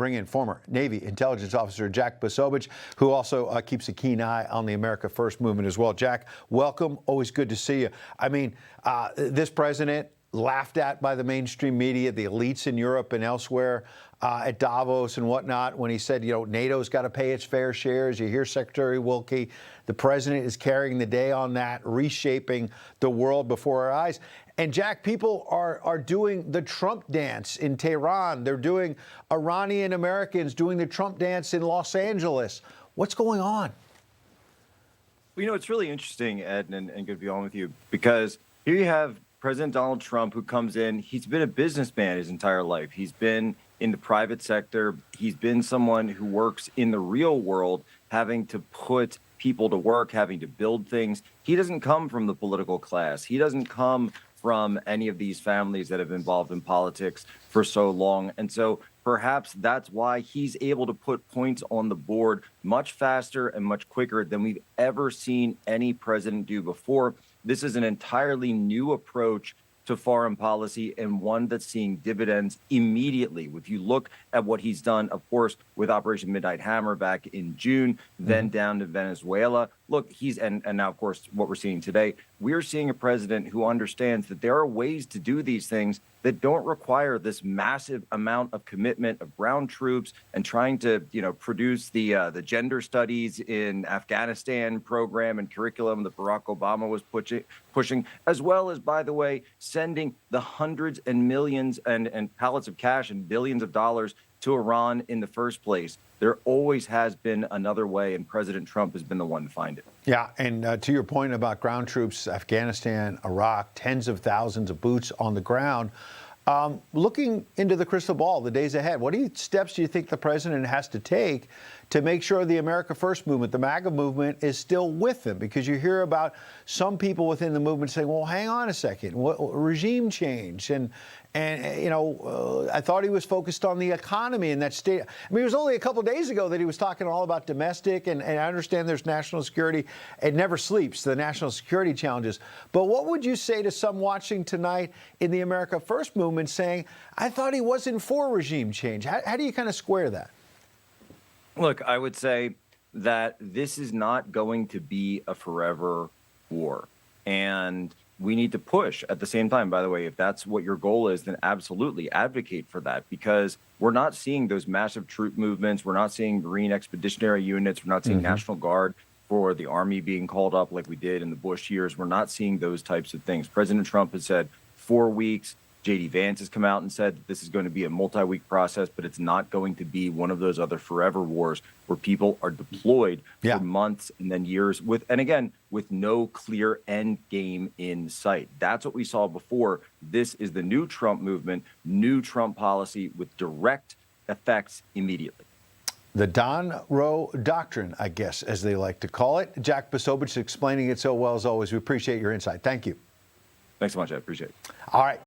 bring in former Navy intelligence officer Jack Posobiec, who also keeps a keen eye on the America First movement as well. Jack, welcome. Always good to see you. I mean, this president laughed at by the mainstream media, the elites in Europe and elsewhere, at Davos and whatnot, when he said, you know, NATO's got to pay its fair shares. You hear Secretary Wilkie, the president is carrying the day on that, reshaping the world before our eyes. And Jack, people are doing the Trump dance in Tehran. They're doing Iranian Americans doing the Trump dance in Los Angeles. What's going on? Well, you know, it's really interesting, Ed, and good to be on with you, because here you have President Donald Trump, who comes in. He's been a businessman his entire life. He's been in the private sector. He's been someone who works in the real world, having to put people to work, having to build things. He doesn't come from the political class. He doesn't come from any of these families that have been involved in politics for so long. And so perhaps that's why he's able to put points on the board much faster and much quicker than we've ever seen any president do before. This is an entirely new approach to foreign policy, and one that's seeing dividends immediately. If you look at what he's done, of course, with Operation Midnight Hammer back in June, then down to Venezuela. Look, and now, of course, what we're seeing today, we're seeing a president who understands that there are ways to do these things that don't require this massive amount of commitment of ground troops and trying to, you know, produce the gender studies in Afghanistan program and curriculum that Barack Obama was pushing, as well as, by the way, sending the hundreds and millions and pallets of cash and billions of dollars to Iran in the first place. There always has been another way, and President Trump has been the one to find it. Yeah, and to your point about ground troops, Afghanistan, Iraq, tens of thousands of boots on the ground. Looking into the crystal ball, the days ahead, what steps do you think the president has to take to make sure the America First movement, the MAGA movement, is still with them? Because you hear about some people within the movement saying, well, hang on a second, regime change. And you know, I thought he was focused on the economy in that state. I mean, it was only a couple of days ago that he was talking all about domestic, and I understand there's national security. It never sleeps, the national security challenges. But what would you say to some watching tonight in the America First movement saying, I thought he wasn't for regime change? How do you kind of square that? Look, I would say that this is not going to be a forever war. And we need to push at the same time. By the way, if that's what your goal is, then absolutely advocate for that, because we're not seeing those massive troop movements. We're not seeing Marine Expeditionary Units. We're not seeing National Guard for the Army being called up like we did in the Bush years. We're not seeing those types of things. President Trump has said 4 weeks. J.D. Vance has come out and said that this is going to be a multi-week process, but it's not going to be one of those other forever wars where people are deployed for months and then years and again, with no clear end game in sight. That's what we saw before. This is the new Trump movement, new Trump policy with direct effects immediately. The Don Roe Doctrine, I guess, as they like to call it. Jack Posobiec explaining it so well as always. We appreciate your insight. Thank you. Thanks so much. I appreciate it. All right.